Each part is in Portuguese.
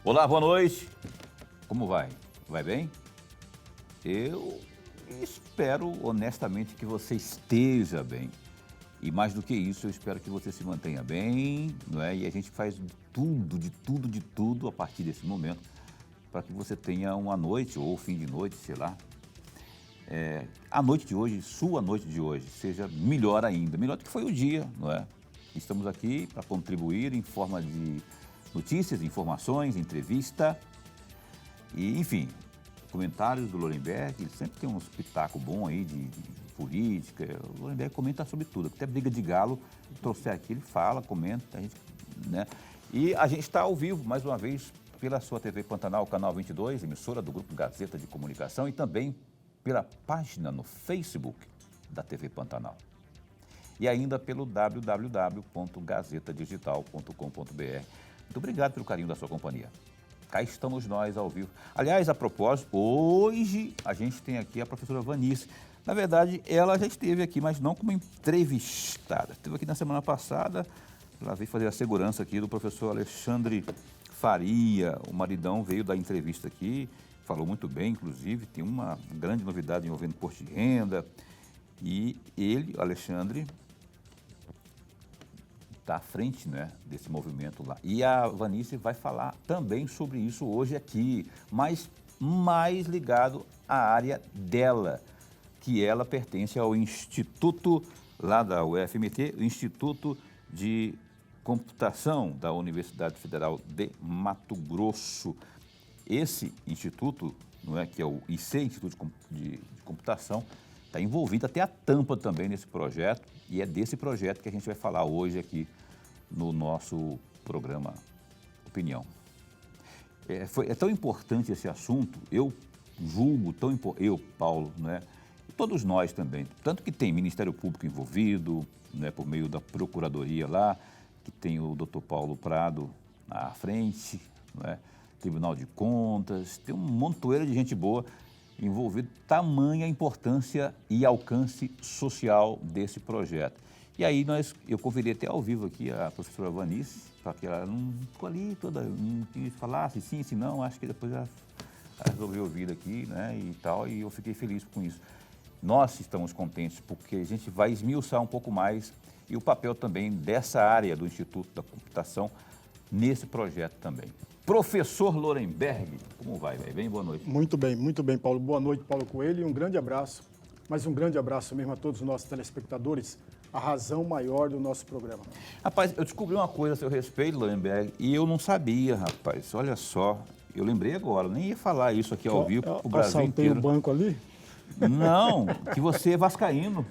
Olá, boa noite. Como vai? Vai bem? Eu espero honestamente que você esteja bem. E mais do que isso, eu espero que você se mantenha bem, não é? E a gente faz de tudo a partir desse momento para que você tenha uma noite ou fim de noite, sei lá. A noite de hoje, sua noite de hoje, seja melhor ainda, melhor do que foi o dia, não é? Estamos aqui para contribuir em forma de notícias, informações, entrevista e, enfim, comentários do Lorenberg. Ele sempre tem um espetáculo bom aí de política. O Lorenberg comenta sobre tudo, até briga de galo, trouxer aqui, ele fala, comenta, a gente, né? E a gente está ao vivo, mais uma vez, pela sua TV Pantanal, canal 22, emissora do Grupo Gazeta de Comunicação e também pela página no Facebook da TV Pantanal. E ainda pelo www.gazetadigital.com.br. Muito obrigado pelo carinho da sua companhia. Cá estamos nós ao vivo. Aliás, a propósito, hoje a gente tem aqui a professora Vanice. Na verdade, ela já esteve aqui, mas não como entrevistada. Esteve aqui na semana passada, ela veio fazer a segurança aqui do professor Alexandre Faria. O maridão veio dar entrevista aqui, falou muito bem, inclusive, tem uma grande novidade envolvendo imposto de renda. E ele, Alexandre, está à frente, né, desse movimento lá. E a Vanice vai falar também sobre isso hoje aqui, mas mais ligado à área dela, que ela pertence ao Instituto lá da UFMT, o Instituto de Computação da Universidade Federal de Mato Grosso. Esse instituto, não é, que é o IC, Instituto de Computação, está envolvido até a tampa também nesse projeto, e é desse projeto que a gente vai falar hoje aqui no nosso programa Opinião. É tão importante esse assunto, eu julgo tão importante, eu, Paulo, né, e todos nós também, tanto que tem Ministério Público envolvido, né, por meio da Procuradoria lá, que tem o doutor Paulo Prado à frente, né, Tribunal de Contas, tem um montoeiro de gente boa envolvido, tamanha importância e alcance social desse projeto. E aí eu convidei até ao vivo aqui a professora Vanice, para que ela não ficou ali toda, não quis falar se sim, se não, acho que depois ela resolveu ouvir aqui, né, e tal, e eu fiquei feliz com isso. Nós estamos contentes porque a gente vai esmiuçar um pouco mais e o papel também dessa área do Instituto da Computação nesse projeto também. Professor Lorenberg, como vai? Bem, boa noite. Muito bem, Paulo. Boa noite, Paulo Coelho, e um grande abraço, mas um grande abraço mesmo a todos os nossos telespectadores, a razão maior do nosso programa. Rapaz, eu descobri uma coisa a seu respeito, Lorenberg, e eu não sabia, rapaz, olha só, eu lembrei agora, nem ia falar isso aqui ao vivo para o Brasil inteiro. O banco ali? Não, que você é vascaíno.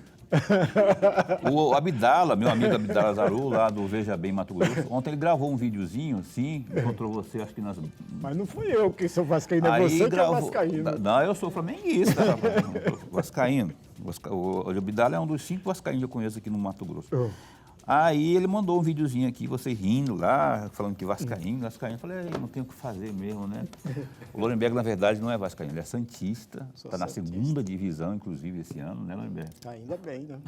O Abdala, meu amigo Abdala Zaru, lá do Veja Bem Mato Grosso, ontem ele gravou um videozinho, assim, encontrou você, acho que nas... Mas não fui eu que sou vascaíno, é você que é vascaíno. Não, eu sou flamenguista, rapaz. Eu sou vascaíno. O Abdala é um dos 5 vascaínos que eu conheço aqui no Mato Grosso. Aí ele mandou um videozinho aqui, você rindo lá, falando que vascaíno. Eu falei, não tenho o que fazer mesmo, né? O Lorenberg, na verdade, não é vascaíno, ele é santista, está na 2ª divisão, inclusive, esse ano, né, Lorenberg? Ainda bem, né?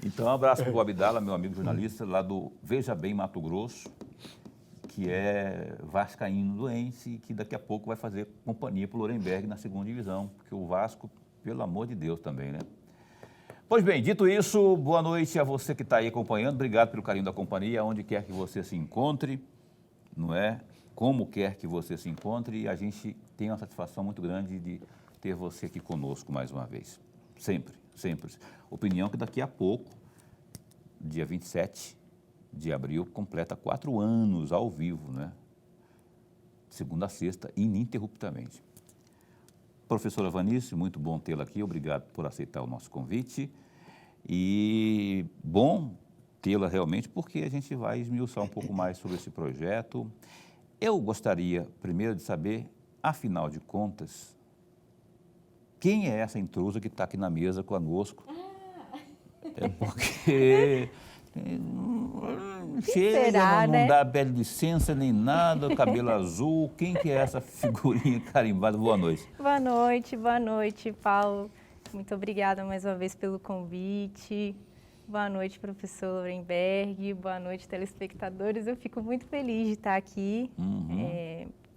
Então, um abraço para o Abdala, meu amigo jornalista, lá do Veja Bem Mato Grosso, que é vascaíno doente e que daqui a pouco vai fazer companhia para o Lorenberg na 2ª divisão, porque o Vasco, pelo amor de Deus, também, né? Pois bem, dito isso, boa noite a você que está aí acompanhando. Obrigado pelo carinho da companhia, onde quer que você se encontre, não é? Como quer que você se encontre. E a gente tem uma satisfação muito grande de ter você aqui conosco mais uma vez. Sempre, sempre. Opinião que daqui a pouco, dia 27 de abril, completa 4 anos ao vivo, né? Segunda a sexta, ininterruptamente. Professora Vanice, muito bom tê-la aqui, obrigado por aceitar o nosso convite. E bom tê-la realmente, porque a gente vai esmiuçar um pouco mais sobre esse projeto. Eu gostaria primeiro de saber, afinal de contas, quem é essa intrusa que está aqui na mesa conosco? É porque... Chega, será, não né? dá pele licença nem nada, cabelo azul. Quem que é essa figurinha carimbada? Boa noite. Boa noite, Paulo. Muito obrigada mais uma vez pelo convite. Boa noite, professor Lorenberg. Boa noite, telespectadores. Eu fico muito feliz de estar aqui.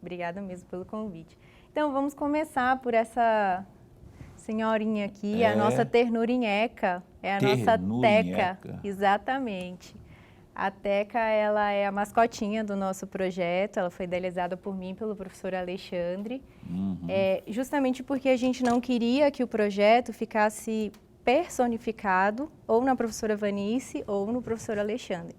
Obrigada mesmo pelo convite. Então, vamos começar por essa senhorinha aqui, a nossa ternurinheca. É a nossa Teca. Exatamente. A Teca, ela é a mascotinha do nosso projeto. Ela foi idealizada por mim e pelo professor Alexandre. Justamente porque a gente não queria que o projeto ficasse personificado ou na professora Vanice ou no professor Alexandre.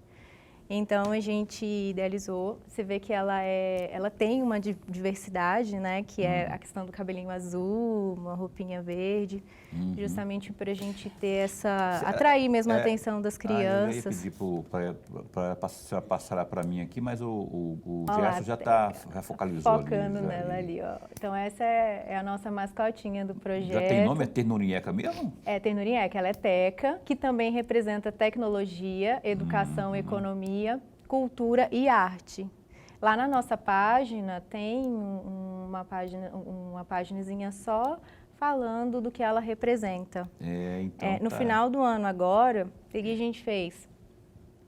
Então, a gente idealizou, você vê que ela tem uma diversidade, né? Que é a questão do cabelinho azul, uma roupinha verde, justamente para a gente ter atrair mesmo a atenção das crianças. Eu ia pedir para passar para mim aqui, mas o Gerson já focalizou focando ali. Nela ali, ó. Então, essa é a nossa mascotinha do projeto. Já tem nome? É ternurinheca mesmo? É ternurinheca, ela é Teca, que também representa tecnologia, educação, economia, cultura e arte. Lá na nossa página tem uma paginazinha só falando do que ela representa. No final do ano agora, o que a gente fez?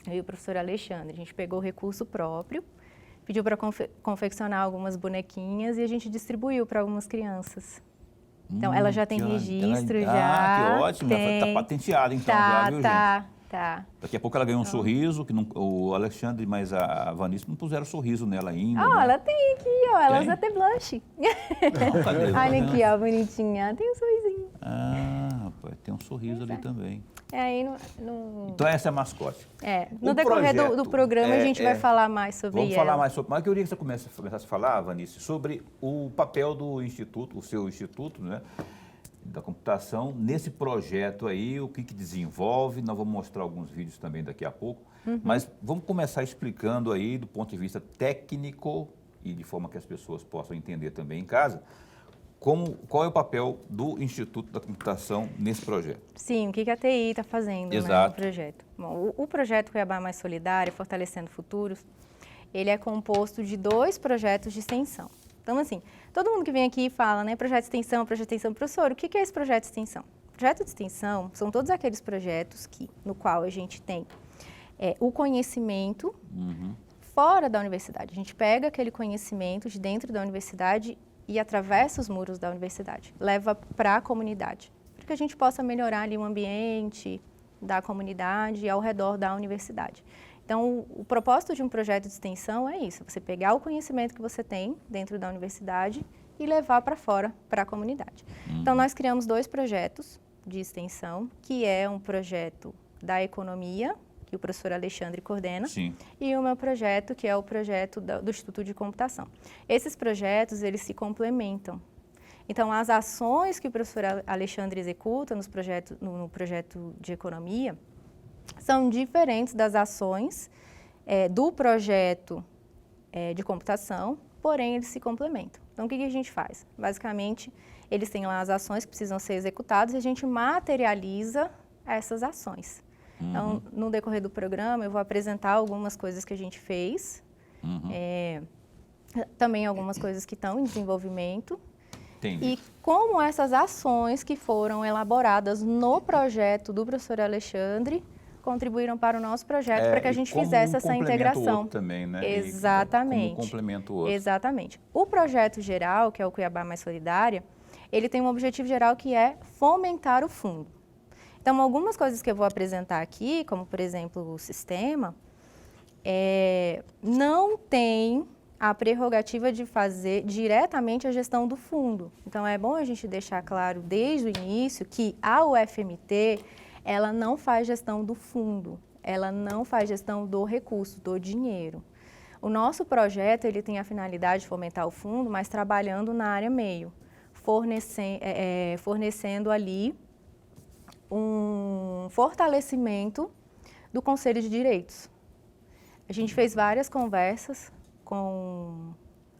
Eu e o professor Alexandre, a gente pegou o recurso próprio, pediu para confeccionar algumas bonequinhas e a gente distribuiu para algumas crianças. Então, ela já tem registro, já. Que ótimo, já está patenteada então, já, viu, gente? Tá. Daqui a pouco ela ganhou um sorriso, que o Alexandre, mas a Vanice não puseram sorriso nela ainda. Né? Ela tem aqui, ó. Ela usa até blush. Não, cadê? Olha aqui, ó, bonitinha. Tem um sorrisinho. Rapaz, tem um sorriso ali também. Aí Então essa é a mascote. No decorrer do programa a gente vai falar mais sobre ela. Vamos falar mais sobre. Mas eu queria que você começasse a falar, Vanice, sobre o papel do Instituto, o seu Instituto, né? Da computação, nesse projeto aí, o que desenvolve, nós vamos mostrar alguns vídeos também daqui a pouco, mas vamos começar explicando aí do ponto de vista técnico e de forma que as pessoas possam entender também em casa, qual é o papel do Instituto da Computação nesse projeto. Sim, o que a TI está fazendo, né, no projeto. Bom, o projeto Cuiabá Mais Solidário, Fortalecendo Futuros, ele é composto de 2 projetos de extensão. Então, assim, todo mundo que vem aqui fala, né, projeto de extensão, professor, o que é esse projeto de extensão? Projeto de extensão são todos aqueles projetos no qual a gente tem o conhecimento fora da universidade. A gente pega aquele conhecimento de dentro da universidade e atravessa os muros da universidade, leva para a comunidade, para que a gente possa melhorar ali o ambiente da comunidade e ao redor da universidade. Então, o propósito de um projeto de extensão é isso, você pegar o conhecimento que você tem dentro da universidade e levar para fora, para a comunidade. Então, nós criamos 2 projetos de extensão, que é um projeto da economia, que o professor Alexandre coordena, e o meu projeto, que é o projeto do Instituto de Computação. Esses projetos, eles se complementam. Então, as ações que o professor Alexandre executa no projeto de economia, são diferentes das ações do projeto de computação, porém eles se complementam. Então, o que a gente faz? Basicamente, eles têm lá as ações que precisam ser executadas e a gente materializa essas ações. Então, no decorrer do programa, eu vou apresentar algumas coisas que a gente fez, também algumas coisas que estão em desenvolvimento. Entendi. E como essas ações que foram elaboradas no projeto do professor Alexandre contribuíram para o nosso projeto, para que a gente fizesse essa integração. Outro também, né? Exatamente. Como complementa o outro. Exatamente. O projeto geral, que é o Cuiabá Mais Solidária, ele tem um objetivo geral que é fomentar o fundo. Então, algumas coisas que eu vou apresentar aqui, como, por exemplo, o sistema, não tem a prerrogativa de fazer diretamente a gestão do fundo. Então, é bom a gente deixar claro desde o início que a UFMT, ela não faz gestão do fundo, ela não faz gestão do recurso, do dinheiro. O nosso projeto, ele tem a finalidade de fomentar o fundo, mas trabalhando na área meio, fornecendo ali um fortalecimento do Conselho de Direitos. A gente fez várias conversas com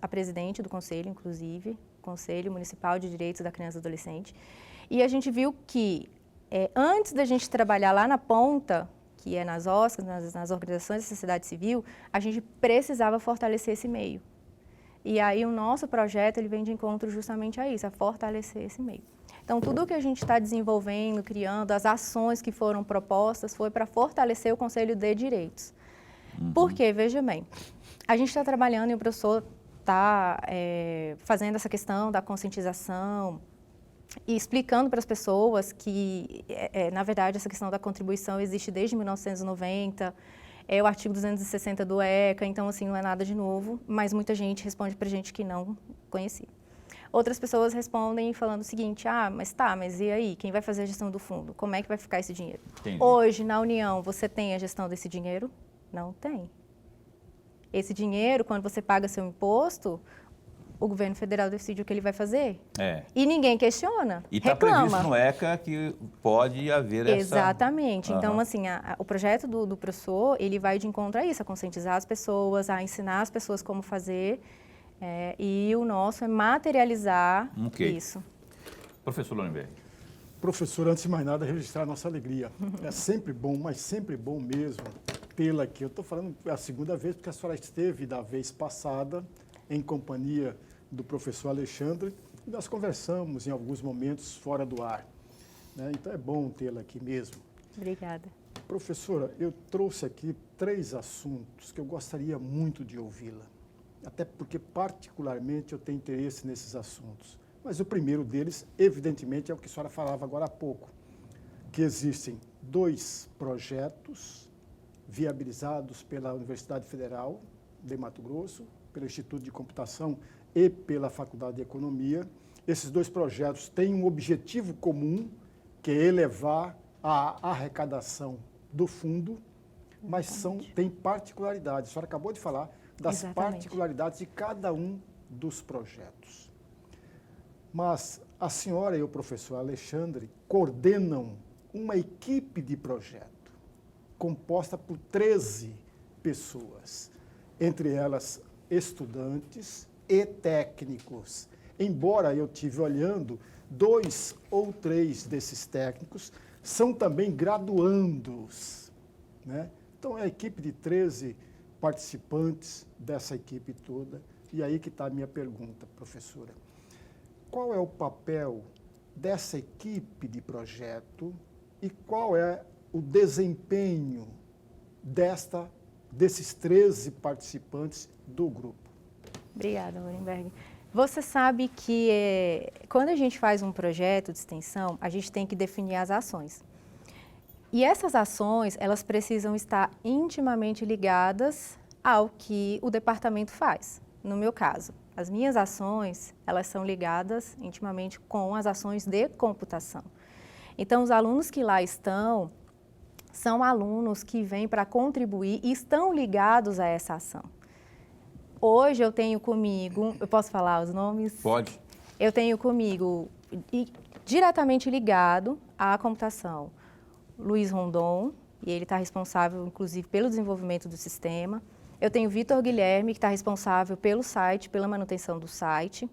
a presidente do Conselho, inclusive, Conselho Municipal de Direitos da Criança e do Adolescente, e a gente viu que antes da gente trabalhar lá na ponta, que é nas OSCs, nas organizações da sociedade civil, a gente precisava fortalecer esse meio. E aí o nosso projeto ele vem de encontro justamente a isso, a fortalecer esse meio. Então, tudo que a gente está desenvolvendo, criando, as ações que foram propostas, foi para fortalecer o Conselho de Direitos. Porque, veja bem, a gente está trabalhando e o professor está fazendo essa questão da conscientização e explicando para as pessoas que, na verdade, essa questão da contribuição existe desde 1990, é o artigo 260 do ECA, então, assim, não é nada de novo, mas muita gente responde para a gente que não conhecia. Outras pessoas respondem falando o seguinte, mas e aí, quem vai fazer a gestão do fundo? Como é que vai ficar esse dinheiro? Entendi. Hoje, na União, você tem a gestão desse dinheiro? Não tem. Esse dinheiro, quando você paga seu imposto, o governo federal decide o que ele vai fazer. E ninguém questiona, e está previsto no ECA que pode haver essa... Exatamente. Então, assim, o projeto do professor, ele vai de encontro a isso, a conscientizar as pessoas, a ensinar as pessoas como fazer, e o nosso é materializar isso. Professor Lorenberg. Professor, antes de mais nada, registrar a nossa alegria. É sempre bom, mas sempre bom mesmo tê-la aqui. Eu estou falando a segunda vez, porque a senhora esteve da vez passada em companhia do professor Alexandre, e nós conversamos em alguns momentos fora do ar. Né? Então é bom tê-la aqui mesmo. Obrigada. Professora, eu trouxe aqui 3 assuntos que eu gostaria muito de ouvi-la, até porque particularmente eu tenho interesse nesses assuntos. Mas o primeiro deles, evidentemente, é o que a senhora falava agora há pouco, que existem 2 projetos viabilizados pela Universidade Federal de Mato Grosso, pelo Instituto de Computação e pela Faculdade de Economia. Esses 2 projetos têm um objetivo comum, que é elevar a arrecadação do fundo, mas têm particularidades. A senhora acabou de falar das particularidades de cada um dos projetos. Mas a senhora e o professor Alexandre coordenam uma equipe de projeto composta por 13 pessoas, entre elas estudantes e técnicos. Embora eu estive olhando, 2 ou 3 desses técnicos são também graduandos, né? Então, é a equipe de 13 participantes dessa equipe toda. E aí que está a minha pergunta, professora. Qual é o papel dessa equipe de projeto e qual é o desempenho desses 13 participantes do grupo? Obrigada, Lorenberg. Você sabe que quando a gente faz um projeto de extensão, a gente tem que definir as ações. E essas ações, elas precisam estar intimamente ligadas ao que o departamento faz. No meu caso, as minhas ações, elas são ligadas intimamente com as ações de computação. Então, os alunos que lá estão, são alunos que vêm para contribuir e estão ligados a essa ação. Hoje eu tenho comigo, eu posso falar os nomes? Pode. Eu tenho comigo, diretamente ligado à computação, Luiz Rondon, e ele está responsável, inclusive, pelo desenvolvimento do sistema. Eu tenho Vitor Guilherme, que está responsável pelo site, pela manutenção do site.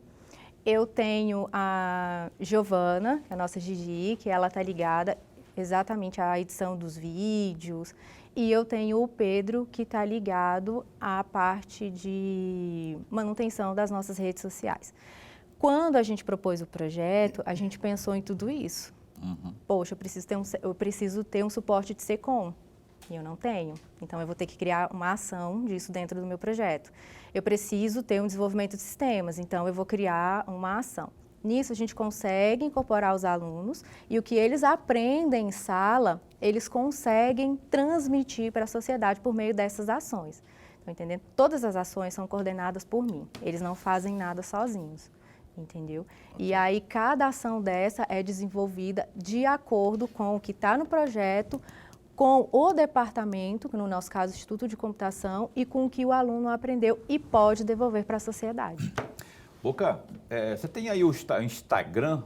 Eu tenho a Giovana, a nossa Gigi, que ela está ligada exatamente à edição dos vídeos. E eu tenho o Pedro, que está ligado à parte de manutenção das nossas redes sociais. Quando a gente propôs o projeto, a gente pensou em tudo isso. Poxa, eu preciso ter um suporte de SECOM, e eu não tenho. Então, eu vou ter que criar uma ação disso dentro do meu projeto. Eu preciso ter um desenvolvimento de sistemas, então eu vou criar uma ação. Nisso, a gente consegue incorporar os alunos e o que eles aprendem em sala, eles conseguem transmitir para a sociedade por meio dessas ações. Estão entendendo? Todas as ações são coordenadas por mim. Eles não fazem nada sozinhos. Entendeu? E aí, cada ação dessa é desenvolvida de acordo com o que está no projeto, com o departamento, que no nosso caso, o Instituto de Computação, e com o que o aluno aprendeu e pode devolver para a sociedade. Boca, você tem aí o Instagram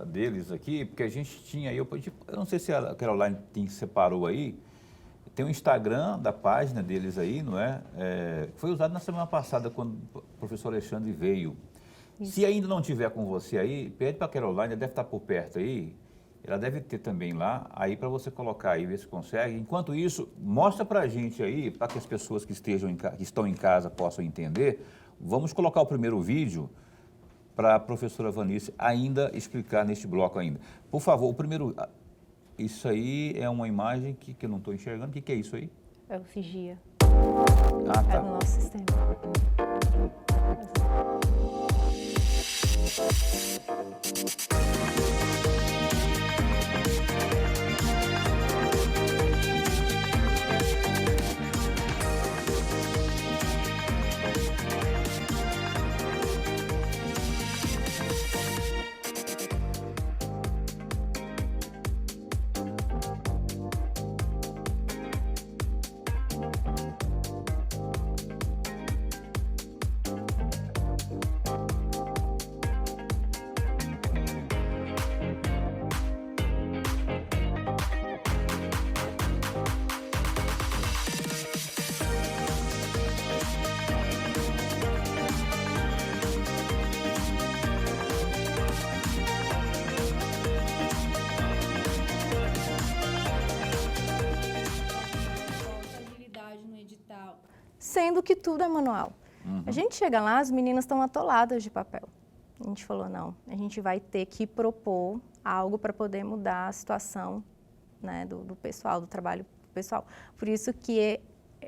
deles aqui, porque a gente tinha aí, eu não sei se a Caroline separou aí, tem o Instagram da página deles aí, não é? Foi usado na semana passada, quando o professor Alexandre veio. Isso. Se ainda não tiver com você aí, pede para a Caroline, ela deve estar por perto aí, ela deve ter também lá, aí para você colocar aí, ver se consegue. Enquanto isso, mostra para a gente aí, para que as pessoas que estão em casa possam entender. Vamos colocar o primeiro vídeo para a professora Vanice ainda explicar neste bloco ainda. Por favor, o primeiro, isso aí é uma imagem que eu não estou enxergando. O que é isso aí? É o SIGIA. Ah, tá. É do nosso sistema. Sendo que tudo é manual. A gente chega lá, as meninas estão atoladas de papel. A gente falou, não, a gente vai ter que propor algo para poder mudar a situação, né, do pessoal, do trabalho pessoal. Por isso que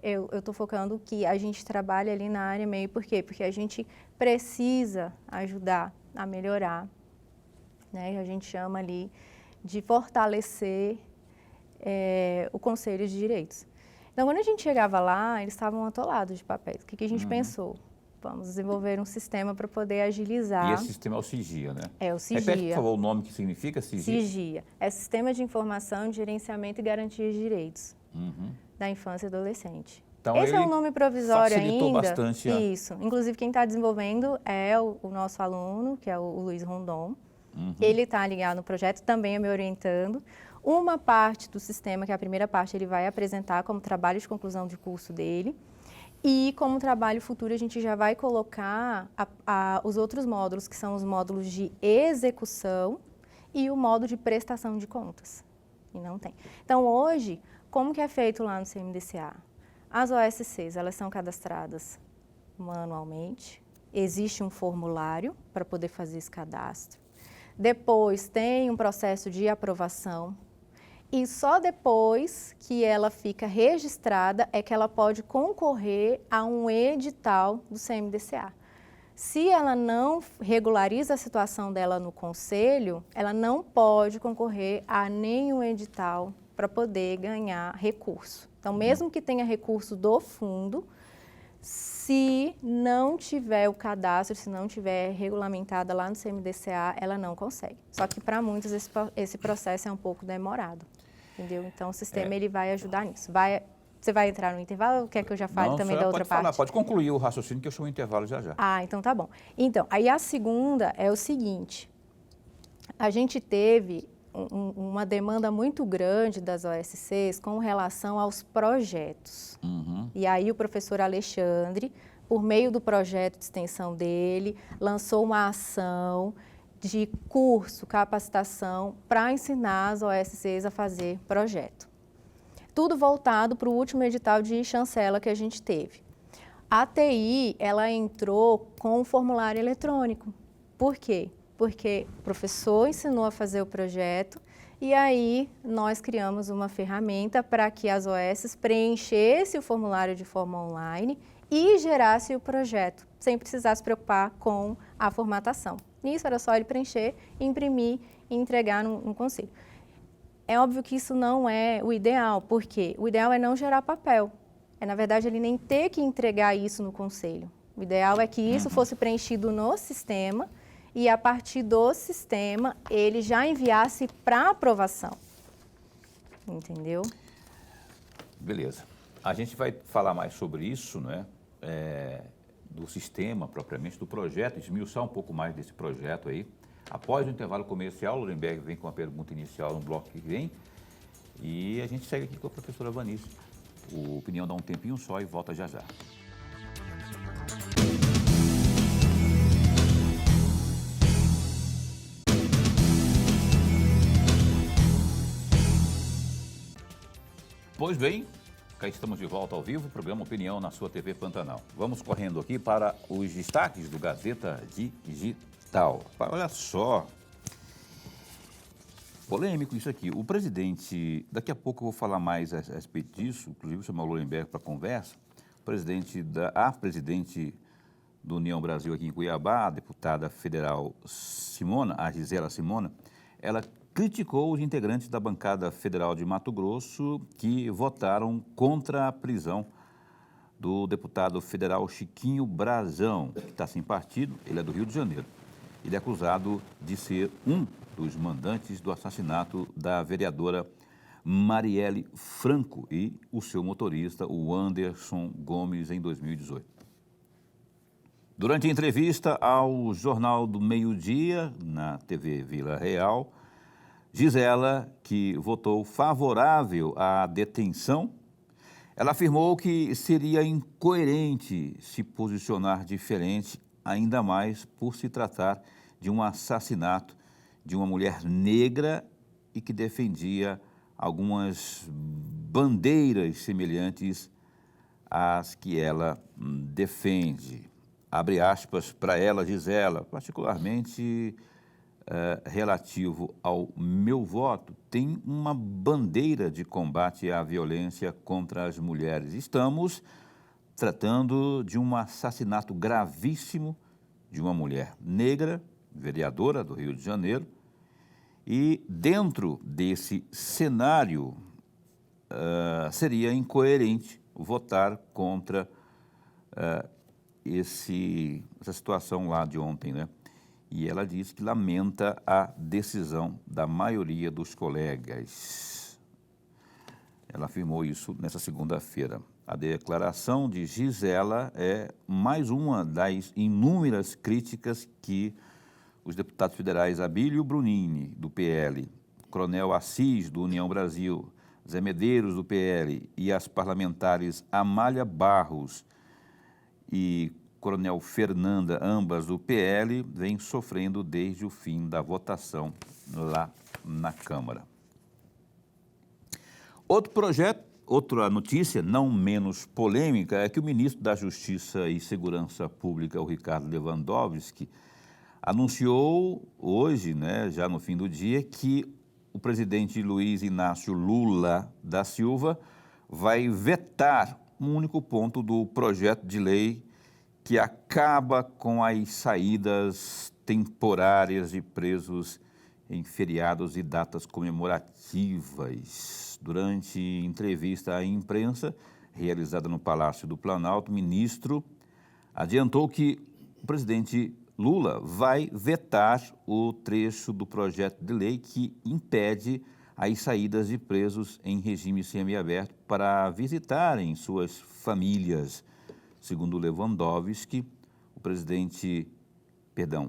eu estou focando que a gente trabalha ali na área MEI. Por quê? Porque a gente precisa ajudar a melhorar, né? A gente chama ali de fortalecer o Conselho de Direitos. Então, quando a gente chegava lá, eles estavam atolados de papéis. O que a gente pensou? Vamos desenvolver um sistema para poder agilizar. E esse sistema é o SIGIA, né? É o SIGIA. Repete, por favor, o nome que significa SIGIA. SIGIA. É Sistema de Informação, de Gerenciamento e Garantia de Direitos da Infância e Adolescente. Então, esse é um nome provisório facilitou ainda. Bastante Isso. Inclusive, quem está desenvolvendo é o nosso aluno, que é o Luiz Rondon. Ele está ligado no projeto, também é me orientando. Uma parte do sistema, que é a primeira parte, ele vai apresentar como trabalho de conclusão de curso dele. E como trabalho futuro, a gente já vai colocar os outros módulos, que são os módulos de execução e o módulo de prestação de contas. E não tem. Então, hoje, como que é feito lá no CMDCA? As OSCs, elas são cadastradas manualmente. Existe um formulário para poder fazer esse cadastro. Depois, tem um processo de aprovação. E só depois que ela fica registrada é que ela pode concorrer a um edital do CMDCA. Se ela não regulariza a situação dela no conselho, ela não pode concorrer a nenhum edital para poder ganhar recurso. Então, mesmo que tenha recurso do fundo, se não tiver o cadastro, se não tiver regulamentada lá no CMDCA, ela não consegue. Só que para muitos esse processo é um pouco demorado, entendeu? Então o sistema ele vai ajudar nisso. Você vai entrar no intervalo ou quer que eu já fale também da outra parte? Pode concluir o raciocínio que eu chamo o intervalo já. Ah, então tá bom. Então, aí a segunda é o seguinte, a gente teve uma demanda muito grande das OSCs com relação aos projetos. E aí o professor Alexandre, por meio do projeto de extensão dele, lançou uma ação de curso, capacitação, para ensinar as OSCs a fazer projeto. Tudo voltado para o último edital de chancela que a gente teve. A TI, ela entrou com o formulário eletrônico. Por quê? Porque o professor ensinou a fazer o projeto e aí nós criamos uma ferramenta para que as OSs preenchessem o formulário de forma online e gerassem o projeto, sem precisar se preocupar com a formatação. Nisso era só ele preencher, imprimir e entregar no conselho. É óbvio que isso não é o ideal, porque o ideal é não gerar papel. Na verdade, ele nem ter que entregar isso no conselho. O ideal é que isso fosse preenchido no sistema e, a partir do sistema, ele já enviasse para aprovação. Entendeu? Beleza. A gente vai falar mais sobre isso, né? Do sistema, propriamente, do projeto, esmiuçar um pouco mais desse projeto aí. Após o intervalo comercial, o Lorenberg vem com a pergunta inicial no bloco que vem. E a gente segue aqui com a professora Vanice. O Opinião dá um tempinho só e volta já já. Pois bem, cá estamos de volta ao vivo, programa Opinião na sua TV Pantanal. Vamos correndo aqui para os destaques do Gazeta Digital. digital. Olha só, polêmico isso aqui. O presidente, daqui a pouco eu vou falar mais a respeito disso, inclusive chamar o Lohrenberg para conversa. A presidente do União Brasil aqui em Cuiabá, a deputada federal Simona, a Gisela Simona, ela criticou os integrantes da bancada federal de Mato Grosso que votaram contra a prisão do deputado federal Chiquinho Brazão, que está sem partido, ele é do Rio de Janeiro. Ele é acusado de ser um dos mandantes do assassinato da vereadora Marielle Franco e o seu motorista, o Anderson Gomes, em 2018. Durante a entrevista ao Jornal do Meio-Dia, na TV Vila Real, Gisela, que votou favorável à detenção, ela afirmou que seria incoerente se posicionar diferente, ainda mais por se tratar de um assassinato de uma mulher negra e que defendia algumas bandeiras semelhantes às que ela defende. Abre aspas para ela, Gisela, particularmente relativo ao meu voto, tem uma bandeira de combate à violência contra as mulheres. Estamos tratando de um assassinato gravíssimo de uma mulher negra, vereadora do Rio de Janeiro, e dentro desse cenário seria incoerente votar contra essa situação lá de ontem, né? E ela disse que lamenta a decisão da maioria dos colegas. Ela afirmou isso nessa segunda-feira. A declaração de Gisela é mais uma das inúmeras críticas que os deputados federais Abílio Brunini, do PL, Coronel Assis, do União Brasil, Zé Medeiros, do PL, e as parlamentares Amália Barros e Coronel Fernanda, ambas do PL, vem sofrendo desde o fim da votação lá na Câmara. Outra notícia, não menos polêmica, é que o ministro da Justiça e Segurança Pública, o Ricardo Lewandowski, anunciou hoje, né, já no fim do dia, que o presidente Luiz Inácio Lula da Silva vai vetar um único ponto do projeto de lei que acaba com as saídas temporárias de presos em feriados e datas comemorativas. Durante entrevista à imprensa, realizada no Palácio do Planalto, o ministro adiantou que o presidente Lula vai vetar o trecho do projeto de lei que impede as saídas de presos em regime semiaberto para visitarem suas famílias. Segundo Lewandowski,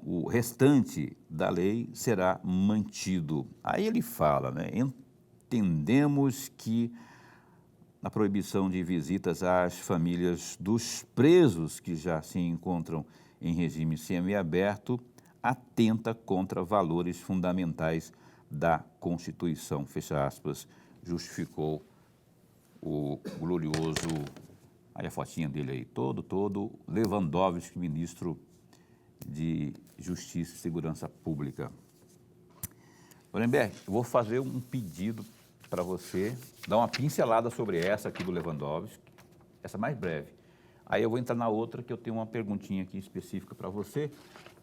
o restante da lei será mantido. Aí ele fala, né? Entendemos que a proibição de visitas às famílias dos presos que já se encontram em regime semiaberto atenta contra valores fundamentais da Constituição, fecha aspas, justificou o glorioso, aí a fotinha dele aí, todo Lewandowski, ministro de Justiça e Segurança Pública. Lohrenberg, eu vou fazer um pedido para você, dar uma pincelada sobre essa aqui do Lewandowski, essa mais breve. Aí eu vou entrar na outra, que eu tenho uma perguntinha aqui específica para você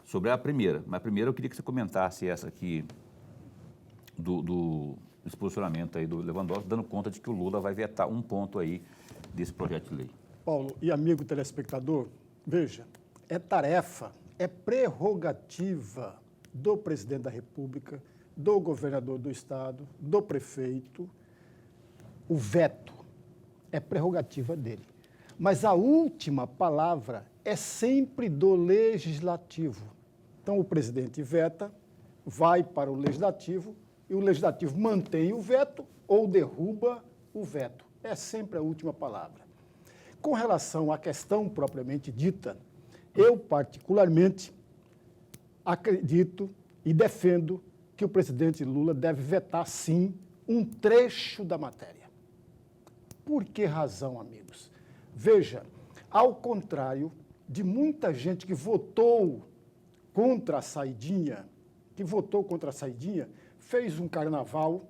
sobre a primeira. Mas primeiro eu queria que você comentasse essa aqui desse posicionamento aí do Lewandowski, dando conta de que o Lula vai vetar um ponto aí desse projeto de lei. Paulo e amigo telespectador, veja, é tarefa, é prerrogativa do presidente da República, do governador do estado, do prefeito, o veto é prerrogativa dele. Mas a última palavra é sempre do legislativo. Então, o presidente veta, vai para o legislativo e o legislativo mantém o veto ou derruba o veto. É sempre a última palavra. Com relação à questão propriamente dita, eu particularmente acredito e defendo que o presidente Lula deve vetar, sim, um trecho da matéria. Por que razão, amigos? Veja, ao contrário de muita gente que votou contra a saidinha, que votou contra a saidinha, fez um carnaval,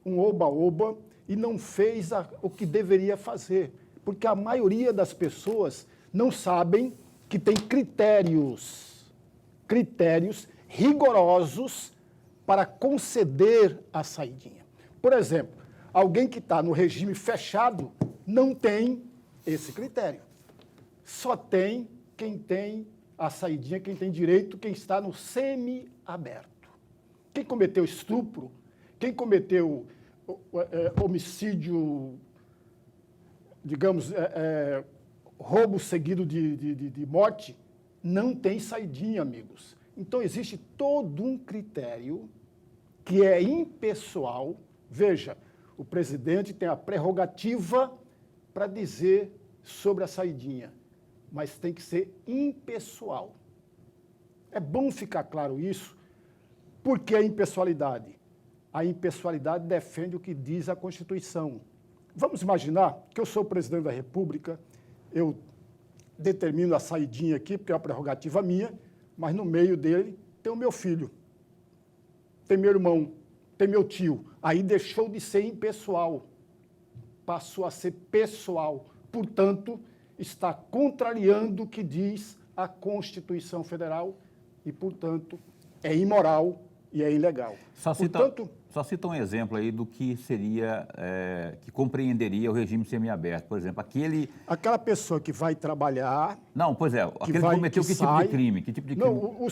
um oba-oba, e não fez o que deveria fazer. Porque a maioria das pessoas não sabem que tem critérios rigorosos para conceder a saidinha. Por exemplo, alguém que está no regime fechado não tem esse critério. Só tem quem tem a saidinha, quem tem direito, quem está no semi-aberto. Quem cometeu estupro, quem cometeu homicídio, digamos, roubo seguido de morte, não tem saidinha, amigos. Então, existe todo um critério que é impessoal. Veja, o presidente tem a prerrogativa para dizer sobre a saidinha, mas tem que ser impessoal. É bom ficar claro isso, porque a impessoalidade? A impessoalidade defende o que diz a Constituição. Vamos imaginar que eu sou o presidente da República, eu determino a saidinha aqui, porque é uma prerrogativa minha, mas no meio dele tem o meu filho, tem meu irmão, tem meu tio. Aí deixou de ser impessoal, passou a ser pessoal. Portanto, está contrariando o que diz a Constituição Federal e, portanto, é imoral e é ilegal. Só cita um exemplo aí do que seria, que compreenderia o regime semiaberto. Por exemplo, aquela pessoa que vai trabalhar... Não, pois é, aquele que cometeu que tipo de crime? Que tipo de crime? Não,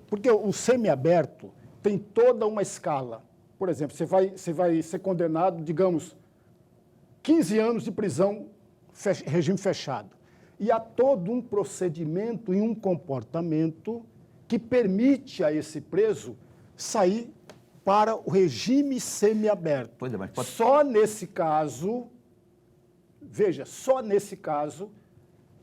porque o semiaberto tem toda uma escala. Por exemplo, você vai ser condenado, digamos, 15 anos de prisão, regime fechado. E há todo um procedimento e um comportamento que permite a esse preso sair para o regime semiaberto. Pois é, mas pode... Só nesse caso, veja, só nesse caso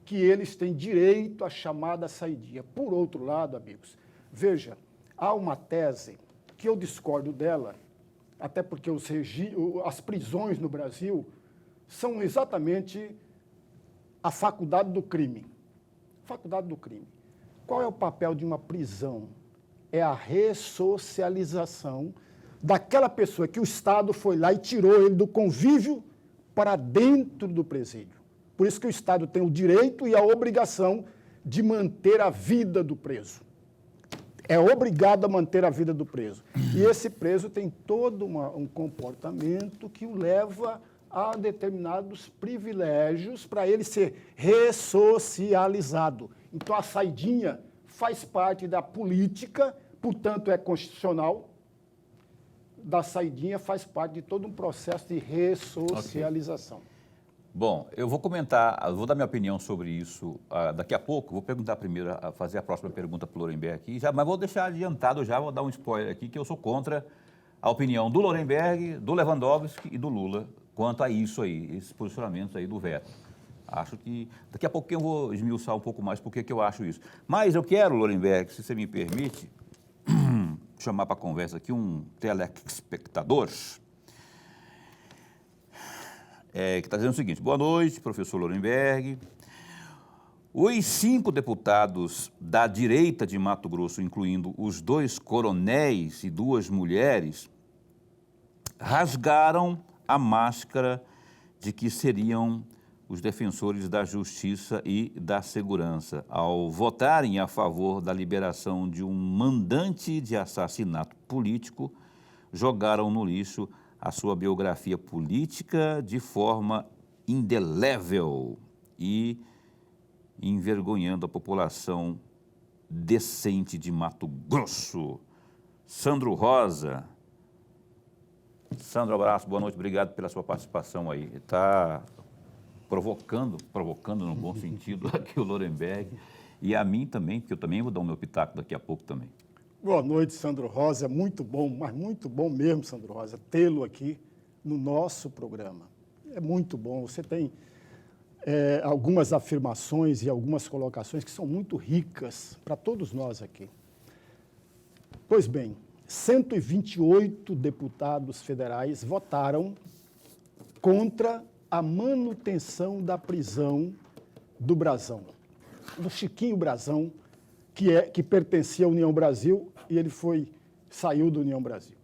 que eles têm direito à chamada saidinha. Por outro lado, amigos, veja, há uma tese que eu discordo dela, até porque as prisões no Brasil são exatamente a faculdade do crime. Faculdade do crime. Qual é o papel de uma prisão? É a ressocialização daquela pessoa que o Estado foi lá e tirou ele do convívio para dentro do presídio. Por isso que o Estado tem o direito e a obrigação de manter a vida do preso. É obrigado a manter a vida do preso. E esse preso tem todo um comportamento que o leva a determinados privilégios para ele ser ressocializado. Então, a saidinha faz parte da política, portanto, é constitucional. Da saidinha faz parte de todo um processo de ressocialização. Okay. Bom, eu vou comentar, vou dar minha opinião sobre isso daqui a pouco. Vou perguntar primeiro, fazer a próxima pergunta para o Lorenberg aqui, mas vou deixar adiantado já, vou dar um spoiler aqui, que eu sou contra a opinião do Lorenberg, do Lewandowski e do Lula quanto a isso aí, esses posicionamentos aí do veto. Acho que daqui a pouco eu vou esmiuçar um pouco mais por que eu acho isso. Mas eu quero, Lorenberg, se você me permite, chamar para a conversa aqui um telespectador, que está dizendo o seguinte: boa noite, professor Lorenberg. Os 5 deputados da direita de Mato Grosso, incluindo os 2 coronéis e 2 mulheres, rasgaram a máscara de que seriam os defensores da justiça e da segurança, ao votarem a favor da liberação de um mandante de assassinato político, jogaram no lixo a sua biografia política de forma indelével e envergonhando a população decente de Mato Grosso. Sandro Rosa. Sandro, abraço, boa noite, obrigado pela sua participação aí. Está provocando no bom sentido aqui o Lorenberg e a mim também, porque eu também vou dar o meu pitaco daqui a pouco também. Boa noite, Sandro Rosa. Muito bom, mas muito bom mesmo, Sandro Rosa, tê-lo aqui no nosso programa. É muito bom. Você tem algumas afirmações e algumas colocações que são muito ricas para todos nós aqui. Pois bem, 128 deputados federais votaram contra a manutenção da prisão do Brazão, do Chiquinho Brazão, que pertencia à União Brasil e ele saiu da União Brasil.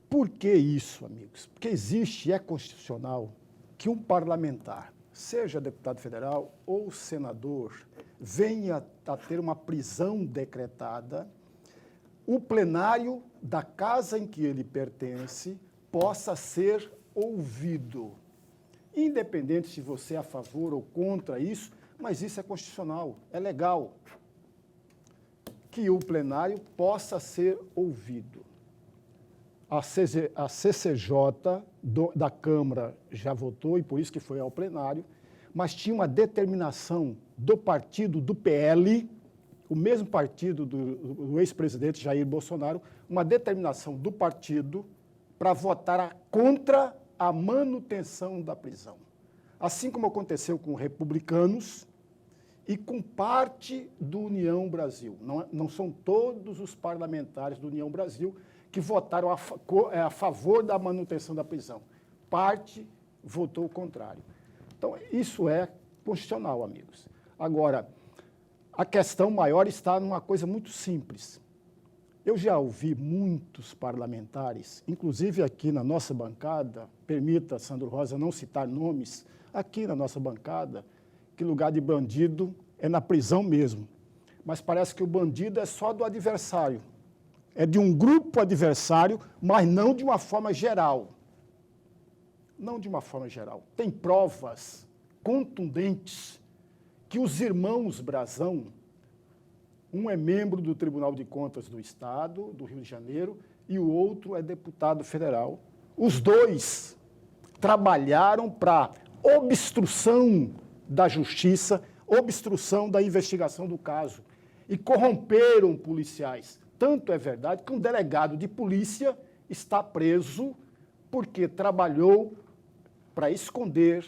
Por que isso, amigos? Porque existe, é constitucional, que um parlamentar, seja deputado federal ou senador, venha a ter uma prisão decretada, o plenário da casa em que ele pertence possa ser ouvido. Independente se você é a favor ou contra isso, mas isso é constitucional, é legal. Que o plenário possa ser ouvido. A CCJ da Câmara já votou, e por isso que foi ao plenário, mas tinha uma determinação do partido do PL, o mesmo partido do ex-presidente Jair Bolsonaro, uma determinação do partido para votar contra a manutenção da prisão. Assim como aconteceu com republicanos e com parte do União Brasil. Não são todos os parlamentares do União Brasil que votaram a favor da manutenção da prisão. Parte votou o contrário. Então, isso é constitucional, amigos. Agora, a questão maior está numa coisa muito simples. Eu já ouvi muitos parlamentares, inclusive aqui na nossa bancada, permita, Sandro Rosa, não citar nomes, aqui na nossa bancada, que lugar de bandido é na prisão mesmo. Mas parece que o bandido é só do adversário. É de um grupo adversário, mas não de uma forma geral. Não de uma forma geral. Tem provas contundentes que os irmãos Brazão, um é membro do Tribunal de Contas do Estado, do Rio de Janeiro, e o outro é deputado federal. Os dois trabalharam para obstrução da justiça, obstrução da investigação do caso, e corromperam policiais. Tanto é verdade que um delegado de polícia está preso porque trabalhou para esconder,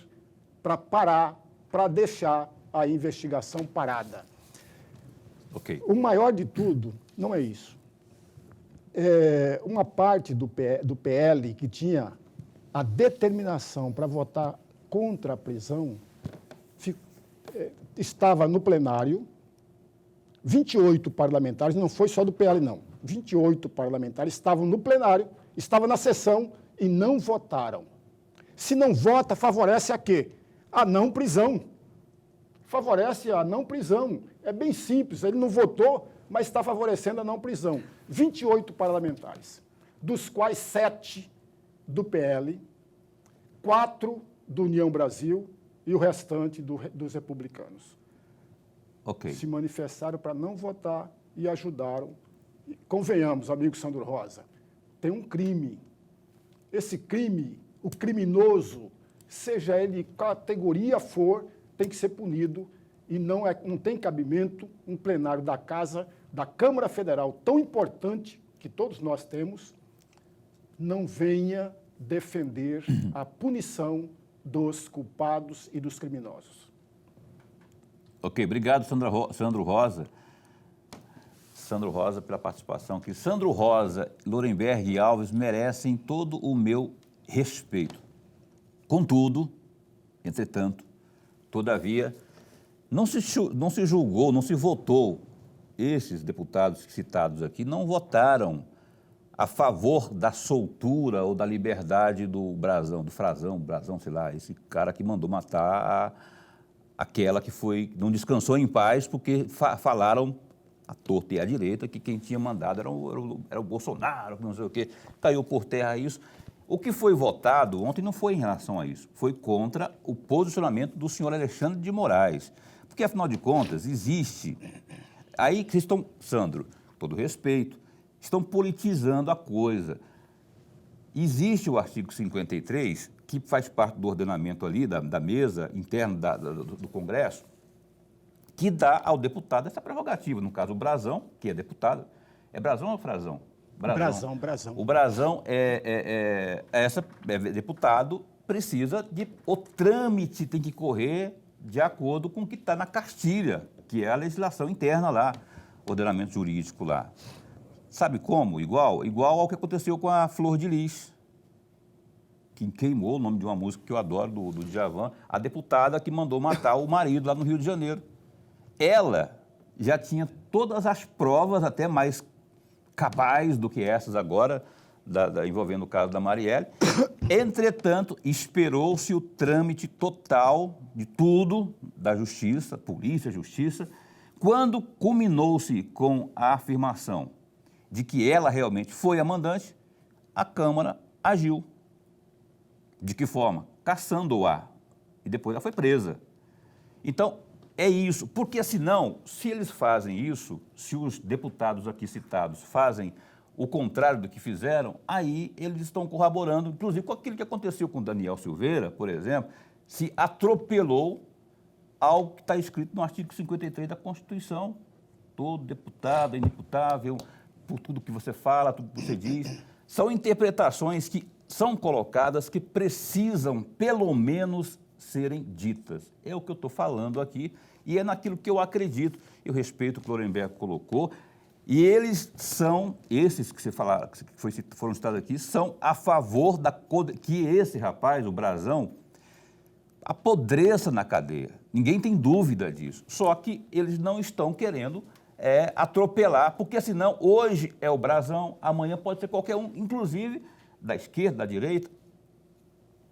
para parar, para deixar a investigação parada. Okay. O maior de tudo não é isso. Uma parte do PL que tinha a determinação para votar contra a prisão estava no plenário. 28 parlamentares, não foi só do PL, não. 28 parlamentares estavam no plenário, estavam na sessão e não votaram. Se não vota, favorece a quê? A não prisão. Favorece a não prisão. É bem simples, ele não votou, mas está favorecendo a não prisão. 28 parlamentares, dos quais 7 do PL, 4 do União Brasil e o restante dos republicanos. Okay. Se manifestaram para não votar e ajudaram. Convenhamos, amigo Sandro Rosa, tem um crime. Esse crime, o criminoso, seja ele categoria for, tem que ser punido e não tem cabimento um plenário da Casa, da Câmara Federal, tão importante que todos nós temos, não venha defender a punição dos culpados e dos criminosos. Ok, obrigado, Sandro Rosa. Sandro Rosa pela participação aqui. Sandro Rosa, Lorenberg e Alves merecem todo o meu respeito. Contudo, entretanto, todavia, não se julgou, não se votou. Esses deputados citados aqui não votaram a favor da soltura ou da liberdade do Brazão, sei lá, esse cara que mandou matar aquela que não descansou em paz porque falaram à torta e à direita que quem tinha mandado era o Bolsonaro, não sei o quê, caiu por terra isso. O que foi votado ontem não foi em relação a isso, foi contra o posicionamento do senhor Alexandre de Moraes, porque, afinal de contas, existe... Aí que estão, Sandro, todo respeito, estão politizando a coisa. Existe o artigo 53, que faz parte do ordenamento ali, da mesa interna do Congresso, que dá ao deputado essa prerrogativa. No caso, o Brazão, que é deputado, é Brazão ou Frazão? Brazão. O Brazão deputado, precisa o trâmite tem que correr de acordo com o que está na cartilha, que é a legislação interna lá, ordenamento jurídico lá. Sabe como? Igual ao que aconteceu com a Flor de Lis, que queimou o nome de uma música que eu adoro, do Djavan, a deputada que mandou matar o marido lá no Rio de Janeiro. Ela já tinha todas as provas, até mais cabais do que essas agora, envolvendo o caso da Marielle. Entretanto, esperou-se o trâmite total de tudo, da justiça, polícia, justiça, quando culminou-se com a afirmação de que ela realmente foi a mandante, a Câmara agiu. De que forma? Caçando-a. E depois ela foi presa. Então, é isso. Porque, senão, se eles fazem isso, se os deputados aqui citados fazem o contrário do que fizeram, aí eles estão corroborando, inclusive com aquilo que aconteceu com Daniel Silveira, por exemplo, se atropelou ao que está escrito no artigo 53 da Constituição. Todo deputado é inimputável por tudo que você fala, tudo que você diz. São interpretações que são colocadas que precisam, pelo menos, serem ditas. É o que eu estou falando aqui e é naquilo que eu acredito. Eu respeito o que o Lorenberg colocou. E eles são, esses que você falaram, que foram citados aqui, são a favor que esse rapaz, o Brazão, apodreça na cadeia. Ninguém tem dúvida disso. Só que eles não estão querendo atropelar, porque senão hoje é o Brazão, amanhã pode ser qualquer um, inclusive da esquerda, da direita.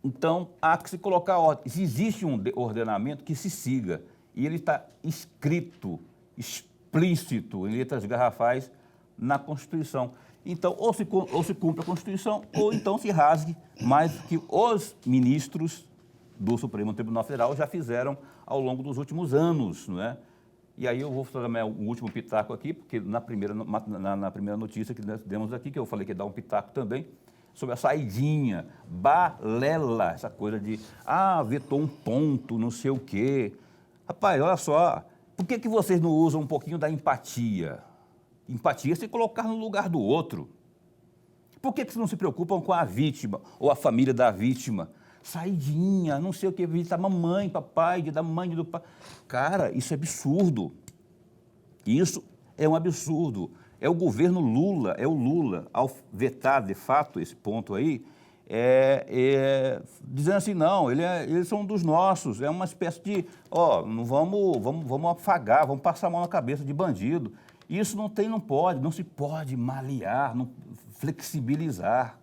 Então, há que se colocar ordem. Se existe um ordenamento, que se siga. E ele está escrito, explícito, em letras garrafais, na Constituição. Então, ou se cumpre a Constituição, ou então se rasgue, mais que os ministros do Supremo Tribunal Federal já fizeram ao longo dos últimos anos, não é? E aí eu vou fazer o último pitaco aqui, porque na primeira notícia que nós demos aqui, que eu falei que ia dar um pitaco também, sobre a saidinha, balela, essa coisa de, vetou um ponto, não sei o quê. Rapaz, olha só, por que vocês não usam um pouquinho da empatia? Empatia é se colocar no lugar do outro. Por que vocês não se preocupam com a vítima ou a família da vítima? Saidinha, não sei o que, visitar mamãe, papai, da mãe, do pai. Cara, isso é absurdo. Isso é um absurdo. É o governo Lula, é o Lula, ao vetar de fato esse ponto aí, dizendo assim, não, eles são dos nossos, é uma espécie de, não vamos afagar, vamos passar a mão na cabeça de bandido. Isso não se pode malear, flexibilizar.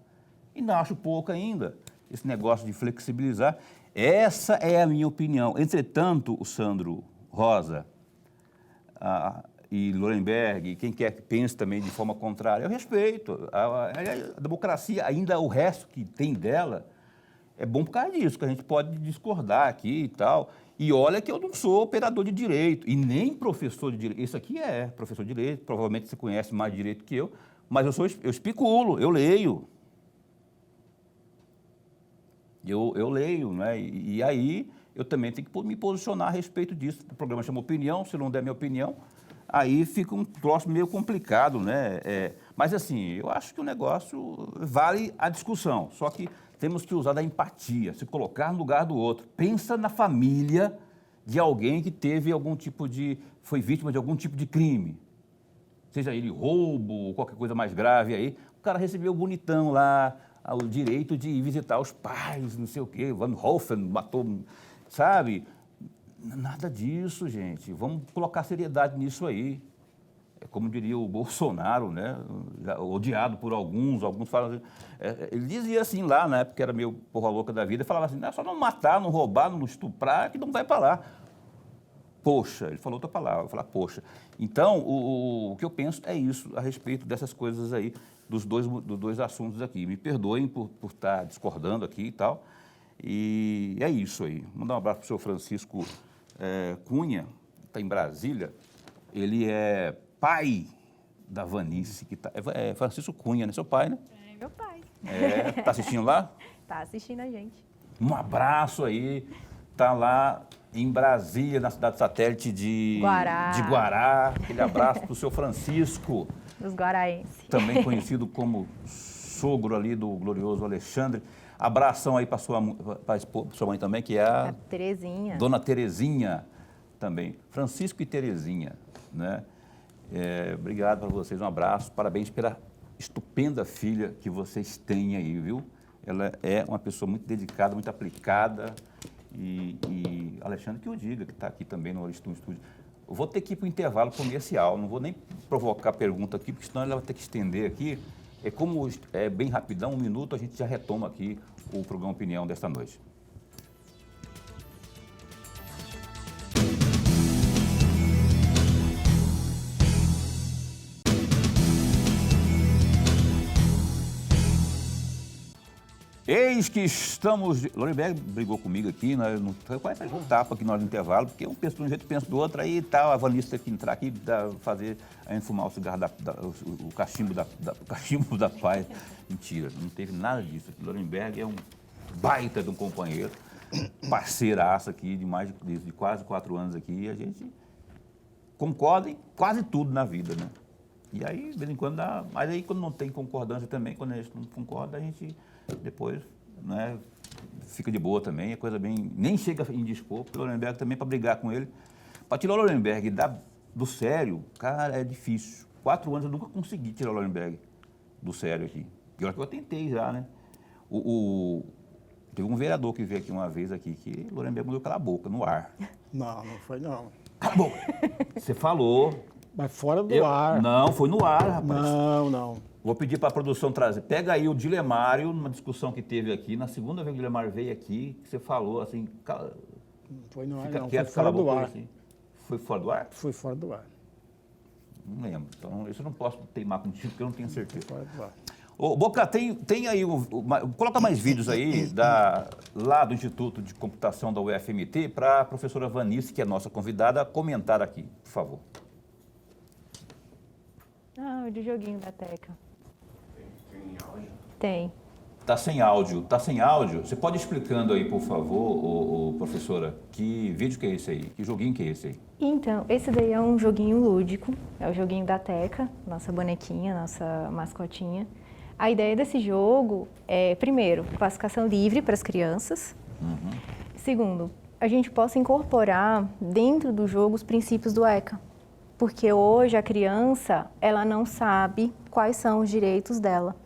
E não acho pouco ainda, esse negócio de flexibilizar. Essa é a minha opinião. Entretanto, o Sandro Rosa e Lorenberg, quem quer que pense também de forma contrária, eu respeito. A democracia, ainda o resto que tem dela, é bom por causa disso, que a gente pode discordar aqui e tal. E olha que eu não sou operador de direito e nem professor de direito. Esse aqui é professor de direito, provavelmente você conhece mais direito que eu, mas eu especulo, eu leio. Eu leio, né? E aí eu também tenho que me posicionar a respeito disso. O programa chama opinião, se não der minha opinião, aí fica um troço meio complicado, né? Mas assim, eu acho que o negócio vale a discussão, só que temos que usar da empatia, se colocar no lugar do outro. Pensa na família de alguém que teve foi vítima de algum tipo de crime, seja ele roubo ou qualquer coisa mais grave aí, o cara recebeu bonitão lá, o direito de ir visitar os pais, não sei o quê, Van Hoffen matou, sabe? Nada disso, gente. Vamos colocar seriedade nisso aí. É como diria o Bolsonaro, né? Odiado por alguns falam assim, ele dizia assim lá, na época que era meio porra louca da vida, falava assim, é só não matar, não roubar, não estuprar, que não vai para lá. Poxa, ele falou outra palavra, falar poxa. Então, o que eu penso é isso, a respeito dessas coisas aí, dos dois assuntos aqui. Me perdoem por estar discordando aqui e tal. E é isso aí. Vou mandar um abraço para o senhor Francisco Cunha, está em Brasília. Ele é pai da Vanice, que é Francisco Cunha, né? Seu pai, né? É meu pai. Está assistindo lá? Está assistindo a gente. Um abraço aí. Está lá em Brasília, na cidade satélite de Guará. Aquele abraço para o seu Francisco. Dos guaraenses. Também conhecido como sogro ali do glorioso Alexandre. Abração aí para sua mãe também, que é a Terezinha. Dona Terezinha também. Francisco e Terezinha, né? Obrigado para vocês, um abraço. Parabéns pela estupenda filha que vocês têm aí, viu? Ela é uma pessoa muito dedicada, muito aplicada. E Alexandre que o diga, que está aqui também no estúdio. Eu vou ter que ir para o intervalo comercial, não vou nem provocar pergunta aqui, porque senão ela vai ter que estender aqui. Como é bem rapidão, 1 minuto, a gente já retoma aqui o programa Opinião desta noite. Eis que estamos... Lorenberg brigou comigo aqui, foi quase um tapa aqui no intervalo, porque um pensa de um jeito, pensa do outro, aí tal, a Vanessa teve que entrar aqui, fazer a gente fumar o cigarro, o cachimbo da paz. Mentira, não teve nada disso. Lorenberg é um baita de um companheiro, parceiraço aqui, de quase 4 anos aqui, e a gente concorda em quase tudo na vida, né? E aí, de vez em quando dá... Mas aí, quando não tem concordância também, quando a gente não concorda, a gente... Depois, né, fica de boa também, é coisa bem... Nem chega a indispor, porque o Lorenberg também, para brigar com ele. Para tirar o Lorenberg do sério, cara, é difícil. 4 anos eu nunca consegui tirar o Lorenberg do sério aqui. E olha que eu tentei já, né? Teve um vereador que veio aqui uma vez aqui, que o Lorenberg mandou calar a boca, no ar. Não foi não. Cala a boca! Você falou... Mas fora do ar. Não, foi no ar, rapaz. Não. Vou pedir para a produção trazer. Pega aí o Dilemário, numa discussão que teve aqui, na segunda vez que o Dilemário veio aqui, que você falou assim... Não foi no ar, fica não. Quieto, foi fora do ar. Assim. Foi fora do ar? Foi fora do ar. Não lembro. Então, isso eu não posso teimar contigo, porque eu não tenho certeza. Foi fora do ar. Ô, Boca, tem aí... Coloca mais vídeos aí lá do Instituto de Computação da UFMT para a professora Vanice, que é nossa convidada, comentar aqui, por favor. O de joguinho da Teca. Tem áudio? Tem. Tá sem áudio. Tá sem áudio? Você pode ir explicando aí, por favor, professora, que vídeo que é esse aí? Que joguinho que é esse aí? Então, esse daí é um joguinho lúdico. É o joguinho da Teca, nossa bonequinha, nossa mascotinha. A ideia desse jogo é, primeiro, classificação livre para as crianças. Uhum. Segundo, a gente possa incorporar dentro do jogo os princípios do ECA. Porque hoje a criança, ela não sabe quais são os direitos dela.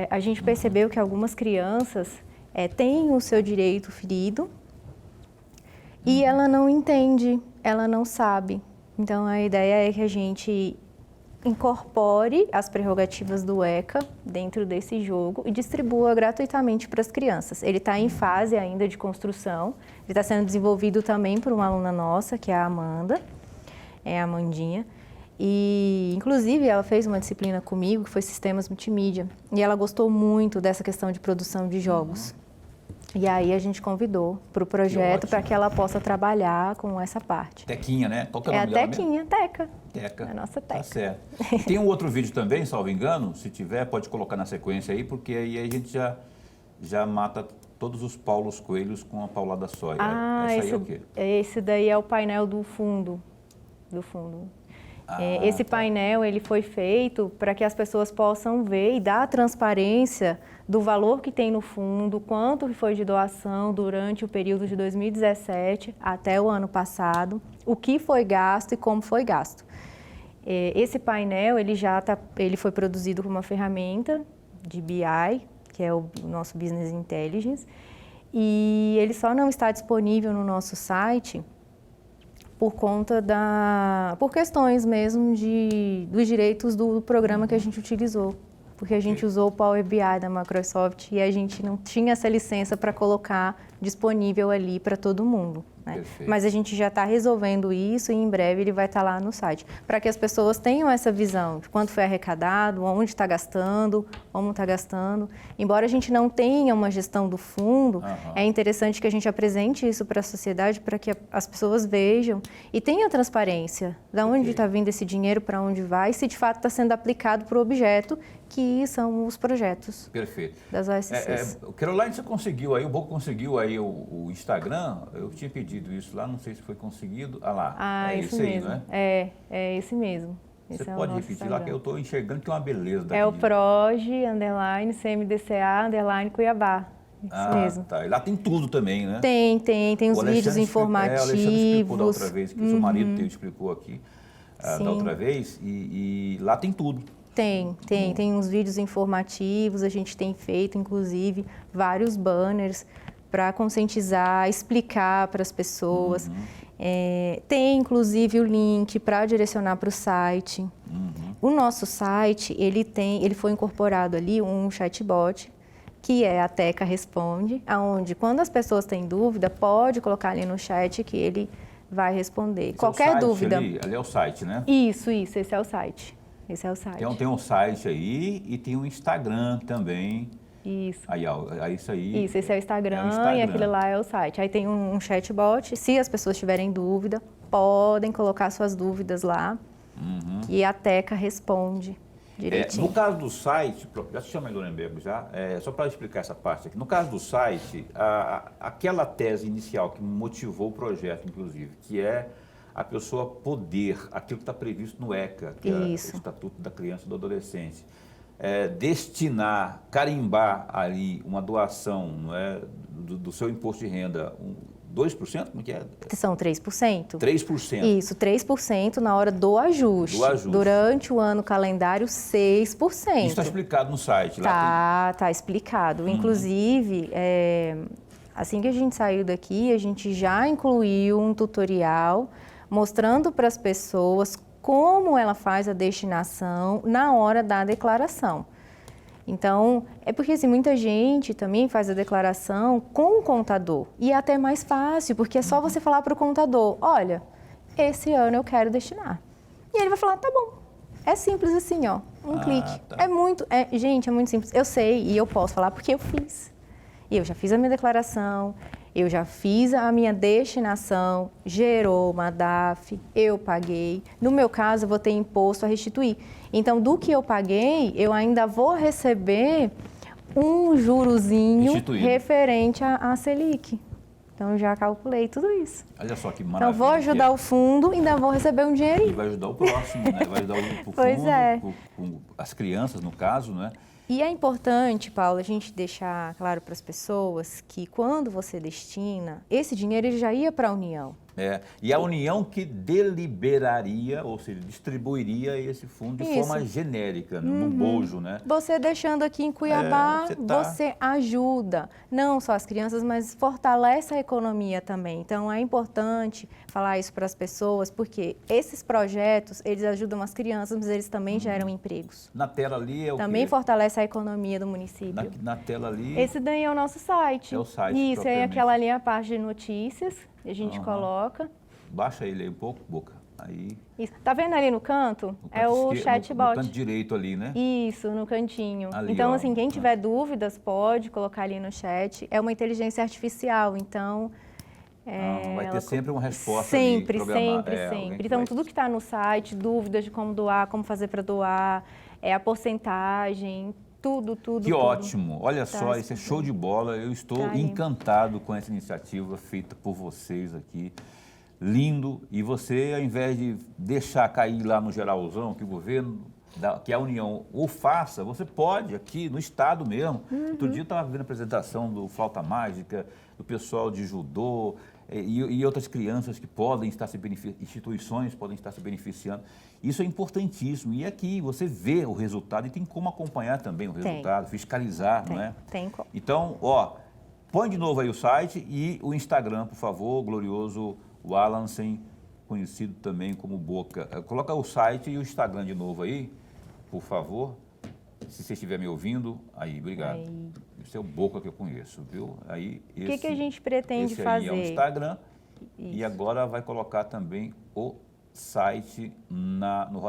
A gente percebeu que algumas crianças têm o seu direito ferido e ela não entende, ela não sabe. Então, a ideia é que a gente incorpore as prerrogativas do ECA dentro desse jogo e distribua gratuitamente para as crianças. Ele está em fase ainda de construção, ele está sendo desenvolvido também por uma aluna nossa, que é a Amanda. É a Amandinha, e inclusive ela fez uma disciplina comigo que foi Sistemas Multimídia, e ela gostou muito dessa questão de produção de jogos. E aí a gente convidou para o projeto para que ela possa trabalhar com essa parte. Tequinha, né? Qual que é o nome a dela Tequinha, mesmo? Teca. Teca. A nossa Teca. Tá certo. Tem um outro vídeo também, salvo engano, se tiver, pode colocar na sequência aí, porque aí a gente já mata todos os Paulos Coelhos com a paulada só. Esse aí é o quê? Esse daí é o painel do fundo. Esse painel ele foi feito para que as pessoas possam ver e dar a transparência do valor que tem no fundo, quanto foi de doação durante o período de 2017 até o ano passado, o que foi gasto e como foi gasto. Esse painel ele foi produzido com uma ferramenta de BI, que é o nosso Business Intelligence, e ele só não está disponível no nosso site por questões mesmo dos direitos do programa que a gente utilizou. Porque a gente usou o Power BI da Microsoft e a gente não tinha essa licença para colocar disponível ali para todo mundo. Né? Mas a gente já está resolvendo isso e em breve ele vai estar lá no site. Para que as pessoas tenham essa visão de quanto foi arrecadado, onde está gastando, como está gastando. Embora a gente não tenha uma gestão do fundo, é interessante que a gente apresente isso para a sociedade para que as pessoas vejam e tenham transparência de onde está vindo esse dinheiro, para onde vai, e se de fato está sendo aplicado para o objeto, que são os projetos das OSCs. Caroline, você conseguiu aí, o Boca conseguiu aí o Instagram? Eu tinha pedido isso lá, não sei se foi conseguido. Lá, é esse aí, mesmo. não é? É esse mesmo. Você pode repetir Instagram lá, que eu estou enxergando que é uma beleza daqui. É o proj_CMDCA_Cuiabá. Isso mesmo. Tá. E lá tem tudo também, né? Tem os vídeos informativos. O Alexandre explicou da outra vez, que o seu marido explicou aqui da outra vez, e lá tem tudo. Tem uns vídeos informativos, a gente tem feito, inclusive, vários banners para conscientizar, explicar para as pessoas. Tem, inclusive, o link para direcionar para o site. O nosso site, ele foi incorporado ali um chatbot, que é a Teca Responde, onde, quando as pessoas têm dúvida, pode colocar ali no chat que ele vai responder. Qualquer dúvida. Ali é o site, né? Isso, esse é o site. Esse é o site. Então, tem um site aí e tem um Instagram também. Isso. Aí, isso aí. Isso, esse é o Instagram, e aquele lá é o site. Aí tem um chatbot. Se as pessoas tiverem dúvida, podem colocar suas dúvidas lá. E a Teca responde direitinho. No caso do site, já se chama Lorenberg já, só para explicar essa parte aqui. No caso do site, aquela tese inicial que motivou o projeto, inclusive, que é a pessoa poder, aquilo que está previsto no ECA, que é o Estatuto da Criança e do Adolescente, destinar, carimbar ali uma doação, não é, do seu imposto de renda, 2%? Como que é? São 3%. 3%. Isso, 3% na hora do ajuste. Durante o ano calendário, 6%. Isso está explicado no site. Tá explicado. Inclusive, assim que a gente saiu daqui, a gente já incluiu um tutorial mostrando para as pessoas como ela faz a destinação na hora da declaração. Então, é porque assim, muita gente também faz a declaração com o contador. E é até mais fácil, porque é só você falar para o contador, olha, esse ano eu quero destinar. E ele vai falar, tá bom. É simples assim, ó, um clique. Tá. Gente, é muito simples. Eu sei e eu posso falar porque eu fiz. E eu já fiz a minha declaração, eu já fiz a minha destinação, gerou uma DAF, eu paguei. No meu caso, eu vou ter imposto a restituir. Então, do que eu paguei, eu ainda vou receber um jurozinho referente à Selic. Então, eu já calculei tudo isso. Olha só que maravilha. Então, vou ajudar o fundo e ainda vou receber um dinheirinho. E vai ajudar o próximo, né? Vai ajudar o fundo, as crianças, no caso, né? E é importante, Paulo, a gente deixar claro para as pessoas que quando você destina, esse dinheiro ele já ia para a União. E a União que deliberaria, ou seja, distribuiria esse fundo de forma genérica, no bojo, né? Você deixando aqui em Cuiabá, você ajuda, não só as crianças, mas fortalece a economia também. Então, é importante falar isso para as pessoas, porque esses projetos, eles ajudam as crianças, mas eles também geram empregos. Na tela ali é o também fortalece a economia do município. Na tela ali... Esse daí é o nosso site. É o site. Isso, é aquela ali a parte de notícias. A gente coloca. Baixa ele aí um pouco, Boca. Aí. Isso. Tá vendo ali no canto? É o chatbot. No canto direito ali, né? Isso, no cantinho. Ali, então, assim, quem tiver dúvidas pode colocar ali no chat. É uma inteligência artificial, então... vai ter sempre uma resposta sempre. ali, Então, tudo que está no site, dúvidas de como doar, como fazer para doar, a porcentagem... Tudo. Que ótimo. Olha só, isso é show de bola. Eu estou encantado com essa iniciativa feita por vocês aqui. Lindo. E você, ao invés de deixar cair lá no geralzão, que o governo, que a União o faça, você pode aqui no Estado mesmo. Outro dia eu estava vendo a apresentação do Flauta Mágica, do pessoal de judô e outras crianças que podem estar se beneficiando, instituições podem estar se beneficiando. Isso é importantíssimo. E aqui você vê o resultado e tem como acompanhar também o resultado, fiscalizar, não é? Tem como. Então, põe de novo aí o site e o Instagram, por favor, glorioso Wallensen, conhecido também como Boca. Coloca o site e o Instagram de novo aí, por favor. Se você estiver me ouvindo, aí, obrigado. Esse é o Boca que eu conheço, viu? Aí, o que a gente pretende fazer? Esse aí é o Instagram. E agora vai colocar também o site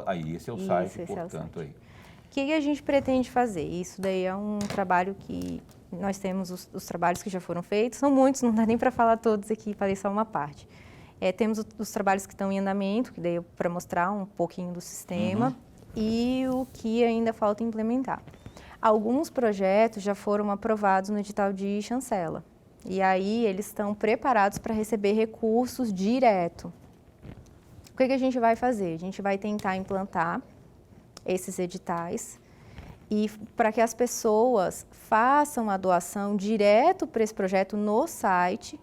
aí, esse é o site, portanto, aí. O que a gente pretende fazer? Isso daí é um trabalho que nós temos, os trabalhos que já foram feitos, são muitos, não dá nem para falar todos aqui, falei só uma parte. Temos os trabalhos que estão em andamento, que daí é para mostrar um pouquinho do sistema, e o que ainda falta implementar. Alguns projetos já foram aprovados no edital de chancela, e aí eles estão preparados para receber recursos direto. O que a gente vai fazer? A gente vai tentar implantar esses editais e para que as pessoas façam a doação direto para esse projeto no site,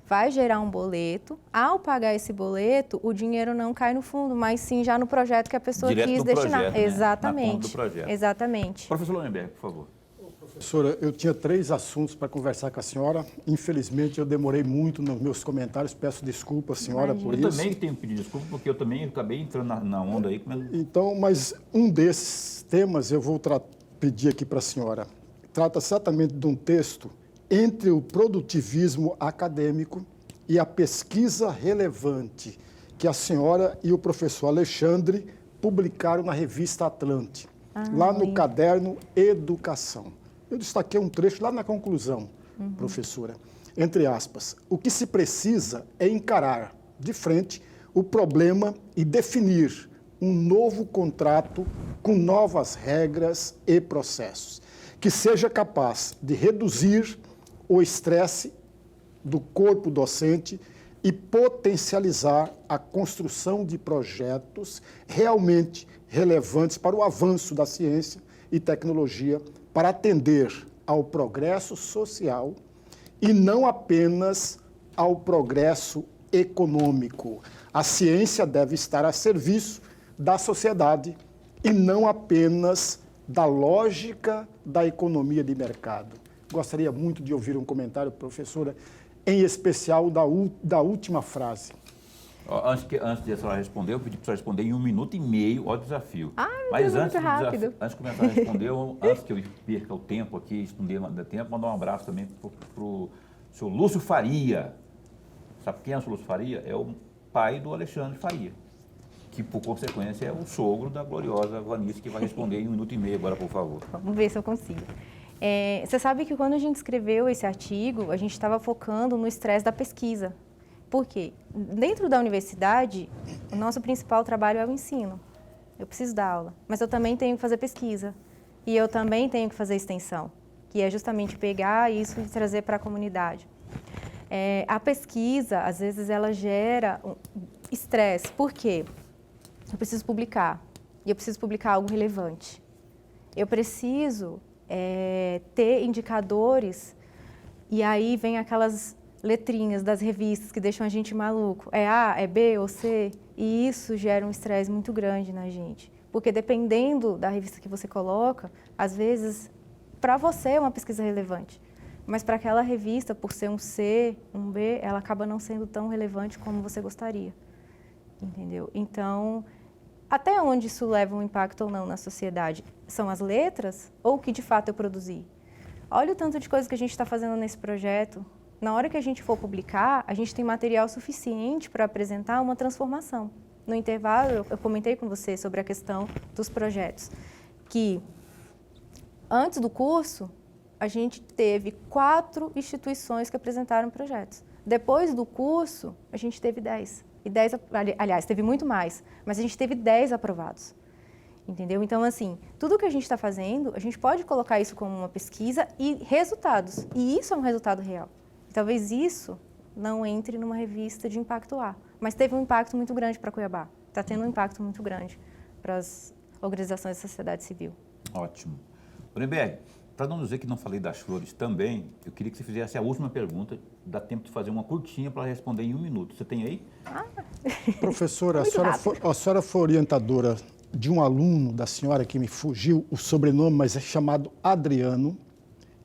vai gerar um boleto. Ao pagar esse boleto, o dinheiro não cai no fundo, mas sim já no projeto que a pessoa quis destinar. Projeto, exatamente. Né? Na conta do projeto. Exatamente. Professor Lorenberg, por favor. Professora, eu tinha 3 assuntos para conversar com a senhora. Infelizmente, eu demorei muito nos meus comentários. Peço desculpa à senhora por isso. Eu também tenho que pedir desculpa, porque eu também acabei entrando na onda aí. Então, mas um desses temas eu vou pedir aqui para a senhora. Trata exatamente de um texto entre o produtivismo acadêmico e a pesquisa relevante que a senhora e o professor Alexandre publicaram na revista Atlante, lá no caderno Educação. Eu destaquei um trecho lá na conclusão, professora. Entre aspas, o que se precisa é encarar de frente o problema e definir um novo contrato com novas regras e processos, que seja capaz de reduzir o estresse do corpo docente e potencializar a construção de projetos realmente relevantes para o avanço da ciência e tecnologia, para atender ao progresso social e não apenas ao progresso econômico. A ciência deve estar a serviço da sociedade e não apenas da lógica da economia de mercado. Gostaria muito de ouvir um comentário, professora, em especial da última frase. Antes de a senhora responder, eu pedi para a senhora responder em 1 minuto e meio, ó, desafio. Mas antes de começar a responder, antes que eu perca o tempo aqui, estender o tempo, mandar um abraço também para o senhor Lúcio Faria. Sabe quem é o senhor Lúcio Faria? É o pai do Alexandre Faria, que, por consequência, é o sogro da gloriosa Vanice, que vai responder em 1 minuto e meio agora, por favor. Vamos ver se eu consigo. Você sabe que quando a gente escreveu esse artigo, a gente estava focando no estresse da pesquisa. Por quê? Dentro da universidade, o nosso principal trabalho é o ensino. Eu preciso dar aula, mas eu também tenho que fazer pesquisa. E eu também tenho que fazer extensão, que é justamente pegar isso e trazer para a comunidade. A pesquisa, às vezes, ela gera estresse. Por quê? Eu preciso publicar. E eu preciso publicar algo relevante. Eu preciso ter indicadores, e aí vem aquelas letrinhas das revistas que deixam a gente maluco. É A, é B ou C? E isso gera um estresse muito grande na gente. Porque dependendo da revista que você coloca, às vezes, para você é uma pesquisa relevante. Mas para aquela revista, por ser um C, um B, ela acaba não sendo tão relevante como você gostaria. Entendeu? Então, até onde isso leva um impacto ou não na sociedade? São as letras ou o que de fato eu produzi? Olha o tanto de coisa que a gente está fazendo nesse projeto. Na hora que a gente for publicar, a gente tem material suficiente para apresentar uma transformação. No intervalo, eu comentei com você sobre a questão dos projetos, que antes do curso, a gente teve 4 instituições que apresentaram projetos. Depois do curso, a gente teve 10. Aliás, teve muito mais, mas a gente teve 10 aprovados. Entendeu? Então, assim, tudo que a gente está fazendo, a gente pode colocar isso como uma pesquisa e resultados. E isso é um resultado real. E talvez isso não entre numa revista de impacto A, mas teve um impacto muito grande para Cuiabá. Está tendo um impacto muito grande para as organizações da sociedade civil. Ótimo. Nuremberg, para não dizer que não falei das flores também, eu queria que você fizesse a última pergunta. Dá tempo de fazer uma curtinha para responder em 1 minuto. Você tem aí? Professora, a senhora foi orientadora de um aluno da senhora que me fugiu o sobrenome, mas é chamado Adriano,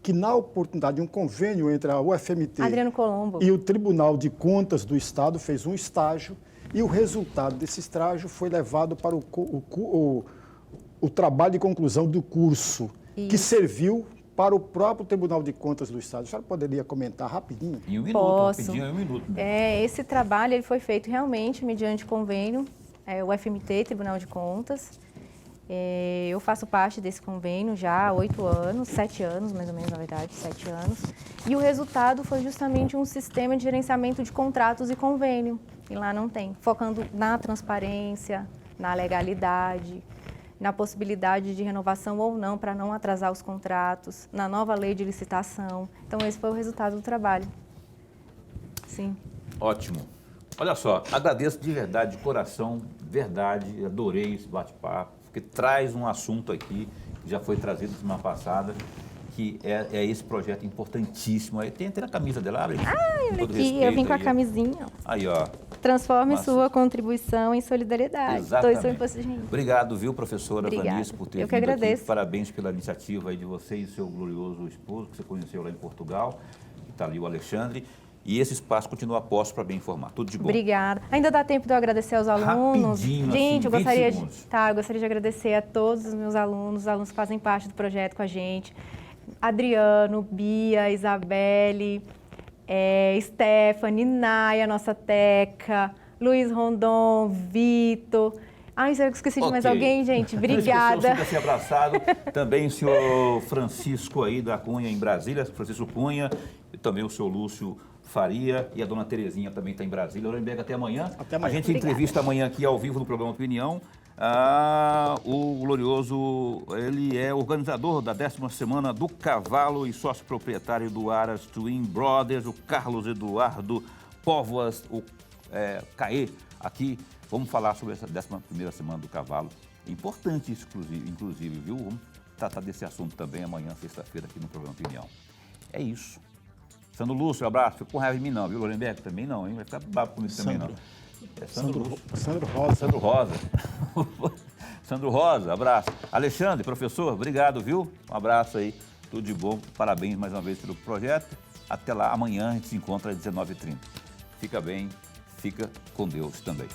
que na oportunidade de um convênio entre a UFMT Adriano Colombo e o Tribunal de Contas do Estado fez um estágio e o resultado desse estágio foi levado para o trabalho de conclusão do curso, que serviu para o próprio Tribunal de Contas do Estado. A senhora poderia comentar rapidinho? Em 1 minuto, Posso. rapidinho, em 1 minuto. Esse trabalho ele foi feito realmente mediante convênio, UFMT, Tribunal de Contas. Eu faço parte desse convênio já há 8 anos, 7 anos mais ou menos, na verdade, 7 anos. E o resultado foi justamente um sistema de gerenciamento de contratos e convênio, e lá não tem, focando na transparência, na legalidade, na possibilidade de renovação ou não, para não atrasar os contratos, na nova lei de licitação. Então, esse foi o resultado do trabalho. Sim. Ótimo. Olha só, agradeço de verdade, de coração, verdade, adorei esse bate-papo, porque traz um assunto aqui, que já foi trazido semana passada, que é esse projeto importantíssimo. Aí tem até a camisa dela, abre. Olha aqui, eu vim com a camisinha. Aí, ó. Transforme sua contribuição em solidariedade. Exatamente. Doe seu imposto de renda. Obrigado, viu, professora Vanice, por ter Eu vindo que agradeço. aqui. Parabéns pela iniciativa aí de você e seu glorioso esposo, que você conheceu lá em Portugal. Está ali o Alexandre. E esse espaço continua a posto para bem informar. Tudo de bom. Obrigada. Ainda dá tempo de eu agradecer aos alunos? Rapidinho, Gente, assim, eu gostaria 20 segundos. eu gostaria de agradecer a todos os meus alunos, os alunos que fazem parte do projeto com a gente. Adriano, Bia, Isabelle, Stephanie, Naya, nossa Teca, Luiz Rondon, Vitor. Ai, será que eu esqueci de mais alguém, gente? Obrigada. Sinta-se abraçado. Também o senhor Francisco aí da Cunha, em Brasília, Francisco Cunha, e também o senhor Lúcio Faria e a dona Terezinha também está em Brasília. Lorenberg, até amanhã. Até amanhã. A gente entrevista amanhã aqui ao vivo no programa Opinião. O glorioso, ele é organizador da 10ª Semana do Cavalo e sócio proprietário do Aras Twin Brothers, o Carlos Eduardo Póvoas, o Caê, aqui. Vamos falar sobre essa 11ª Semana do Cavalo. Importante isso, inclusive, viu? Vamos tratar desse assunto também amanhã, sexta-feira, aqui no programa Opinião. É isso. Sandro Lúcio, um abraço. Fica com raiva de mim não, viu? Lorenberg também não, hein? Vai ficar bravo comigo também não. É Sandro Lúcio. Sandro Rosa. Sandro Rosa. Sandro Rosa, abraço. Alexandre, professor, obrigado, viu? Um abraço aí. Tudo de bom. Parabéns mais uma vez pelo projeto. Até lá, amanhã a gente se encontra às 19h30. Fica bem, fica com Deus também.